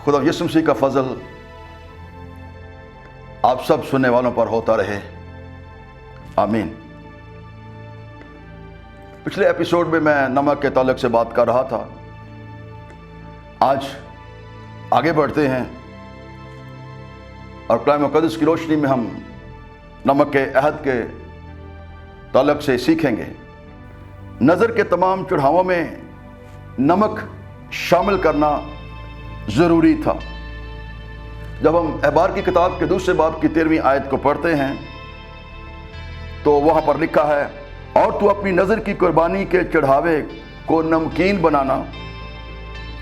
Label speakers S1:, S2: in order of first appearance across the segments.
S1: खुदा यीशु मसीह का फजल आप सब सुनने वालों पर होता रहे, आमीन। पिछले एपिसोड में मैं नमक के ताल्लुक से बात कर रहा था। आज आगे बढ़ते हैं और कलाम मुक़द्दस की रोशनी में हम नमक के अहद के ताल्लुक से सीखेंगे। नज़र के तमाम चढ़ावों में नमक शामिल करना ज़रूरी था। जब हम अहबार की किताब के दूसरे बाब की 13वीं आयत को पढ़ते हैं तो वहाँ पर लिखा है, और तू अपनी नज़र की कुर्बानी के चढ़ावे को नमकीन बनाना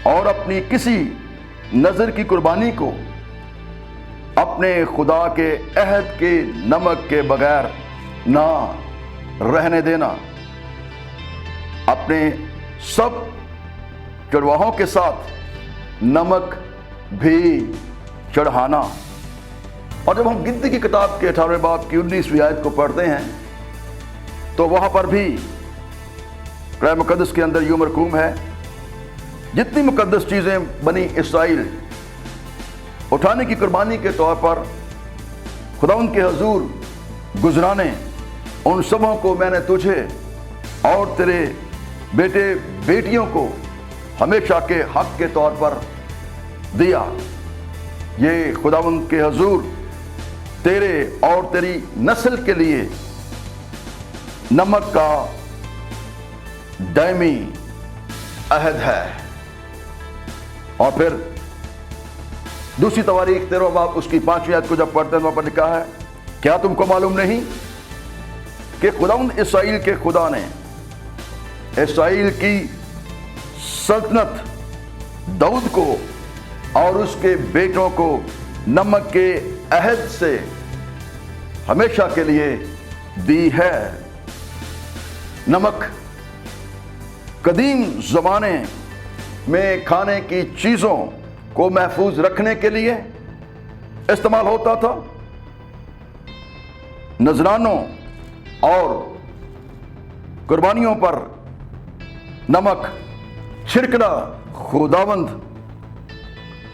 S1: और अपनी किसी नज़र की कुर्बानी को अपने खुदा के अहद के नमक के बगैर ना रहने देना। अपने सब चढ़वाहों के साथ नमक भी चढ़ाना। और जब हम गिनती की किताब के 18वें बाब की 19वीं आयत को पढ़ते हैं तो वहाँ पर भी कलाम मुक़द्दस के अंदर यूं मरकूम है, जितनी मुक़द्दस चीज़ें बनी इसराइल उठाने की कुर्बानी के तौर पर खुदा उनके हजूर गुजराने, उन सबों को मैंने तुझे और तेरे बेटे बेटियों को हमेशा के हक के तौर पर दिया। ये खुदावंद के हजूर तेरे और तेरी नस्ल के लिए नमक का दायमी अहद है। और फिर दूसरी तवारीख 13वां बाब उसकी 5वीं आयत को जब पढ़ते हैं वहां पर लिखा है, क्या तुमको मालूम नहीं कि खुदावंद इसराइल के खुदा ने इसराइल की सल्तनत दाऊद को और उसके बेटों को नमक के अहद से हमेशा के लिए दी है। नमक कदीम ज़माने में खाने की चीज़ों को महफूज रखने के लिए इस्तेमाल होता था। नजरानों और कुर्बानियों पर नमक छिड़कना खुदावंद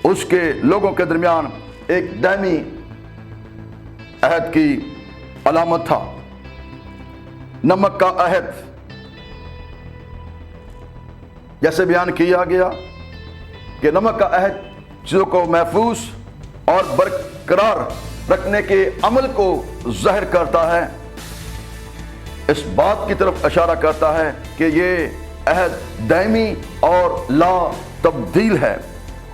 S1: उसके लोगों के दरमियान एक दायमी अहद की अलामत था। नमक का अहद जैसे बयान किया गया कि नमक का अहद चीज़ों को महफूज और बरकरार रखने के अमल को ज़ाहिर करता है। इस बात की तरफ इशारा करता है कि ये अहद दायमी और ला तब्दील है।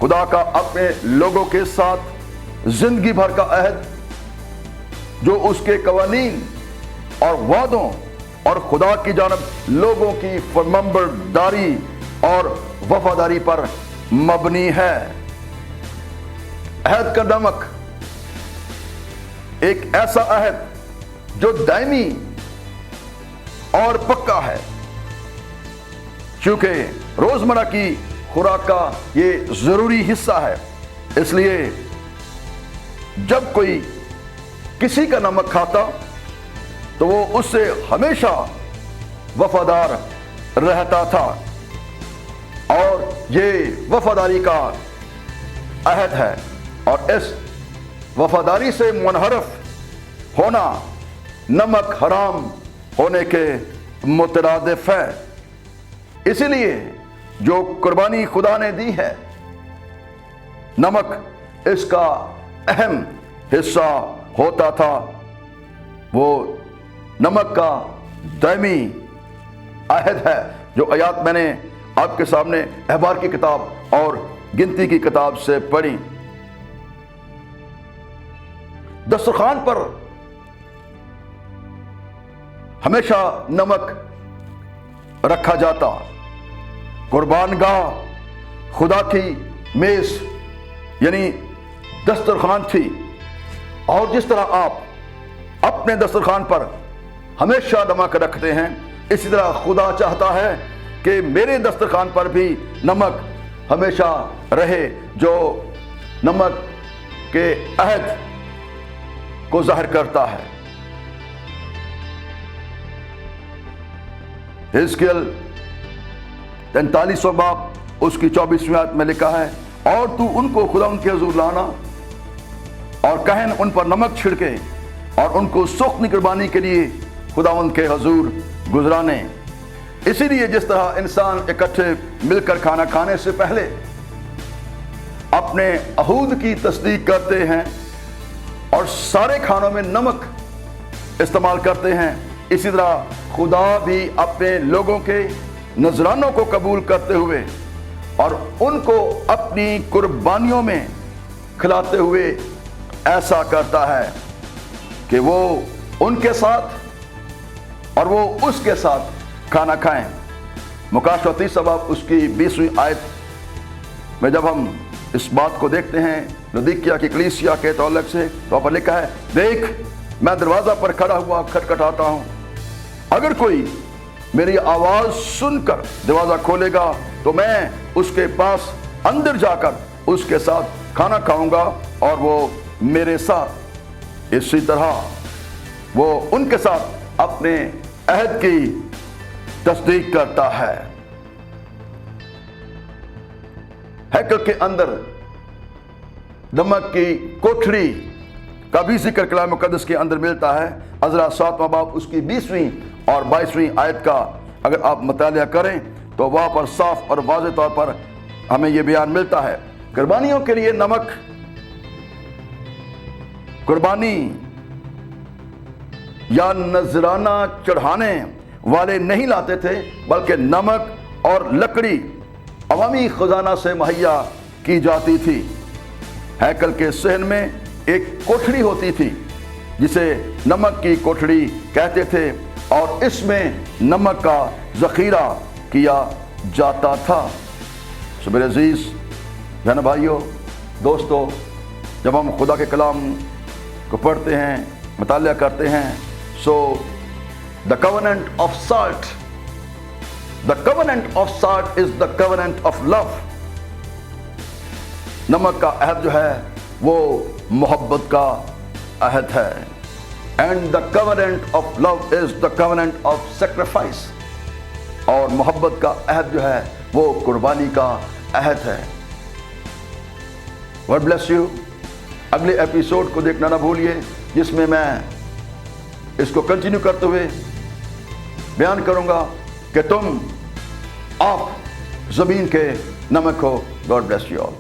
S1: खुदा का अपने लोगों के साथ जिंदगी भर का अहद जो उसके कवानीन और वादों और खुदा की जानब लोगों की फरमाबरदारी और वफादारी पर मबनी है। अहद का नमक एक ऐसा अहद जो दायमी और पक्का है, क्योंकि रोजमर्रा की खुराक का ये जरूरी हिस्सा है। इसलिए जब कोई किसी का नमक खाता तो वो उससे हमेशा वफादार रहता था, और ये वफादारी का अहद है। और इस वफादारी से मुनहरफ होना नमक हराम होने के मुतरादिफ है। इसीलिए जो कुर्बानी खुदा ने दी है, नमक इसका अहम हिस्सा होता था। वो नमक का दायमी अहद है जो आयात मैंने आपके सामने अहबार की किताब और गिनती की किताब से पढ़ी। दस्तरखान पर हमेशा नमक रखा जाता। कुर्बानगाह खुदा की मेज यानी दस्तरखान थी, और जिस तरह आप अपने दस्तरखान पर हमेशा नमक रखते हैं, इसी तरह खुदा चाहता है कि मेरे दस्तरखान पर भी नमक हमेशा रहे, जो नमक के अहद को जाहिर करता है। हिजकिय्याल 43वां बाब उसकी 24वीं आयत में लिखा है, اور تو ان کو خداوند کے حضور لانا اور کہن ان پر نمک چھڑکے اور ان کو سخت قربانی کے لیے خداوند کے حضور گزرانے۔ اسی لیے جس طرح انسان اکٹھے مل کر کھانا کھانے سے پہلے اپنے عہد کی تصدیق کرتے ہیں اور سارے کھانوں میں نمک استعمال کرتے ہیں، اسی طرح خدا بھی اپنے لوگوں کے نذرانوں کو قبول کرتے ہوئے اور ان کو اپنی قربانیوں میں کھلاتے ہوئے ایسا کرتا ہے کہ وہ ان کے ساتھ اور وہ اس کے ساتھ کھانا کھائیں۔ مکاشفہ 30 باب اس کی 20ویں آیت میں جب ہم اس بات کو دیکھتے ہیں لودیکیا کی کلیسیا کے تعلق سے، تو پر لکھا ہے، دیکھ میں دروازہ پر کھڑا ہوا کھٹکھٹاتا ہوں، اگر کوئی میری آواز سن کر دروازہ کھولے گا تو میں اس کے پاس اندر جا کر اس کے ساتھ کھانا کھاؤں گا اور وہ میرے ساتھ۔ اسی طرح وہ ان کے ساتھ اپنے عہد کی تصدیق کرتا ہے۔ ہیکل کے اندر نمک کی کوٹھڑی کا بھی ذکر کلام مقدس کے اندر ملتا ہے۔ عزرا 7واں باب اس کی 20ویں اور 22ویں آیت کا اگر آپ مطالعہ کریں تو وہاں پر صاف اور واضح طور پر ہمیں یہ بیان ملتا ہے، قربانیوں کے لیے نمک قربانی یا نذرانہ چڑھانے والے نہیں لاتے تھے، بلکہ نمک اور لکڑی عوامی خزانہ سے مہیا کی جاتی تھی۔ ہیکل کے صحن میں ایک کوٹھڑی ہوتی تھی جسے نمک کی کوٹھڑی کہتے تھے اور اس میں نمک کا ذخیرہ کیا جاتا تھا۔ میرے عزیز بہن بھائیو دوستو، جب ہم خدا کے کلام کو پڑھتے ہیں، مطالعہ کرتے ہیں، the covenant of salt is the covenant of love۔ نمک کا عہد جو ہے وہ محبت کا عہد ہے، and the covenant of love is the covenant of sacrifice۔ اور محبت کا عہد جو ہے وہ قربانی کا عہد ہے۔ God bless you۔ اگلے ایپیسوڈ کو دیکھنا نہ بھولیے، جس میں اس کو کنٹینیو کرتے ہوئے بیان کروں گا کہ آپ زمین کے نمک ہو۔ God bless you all۔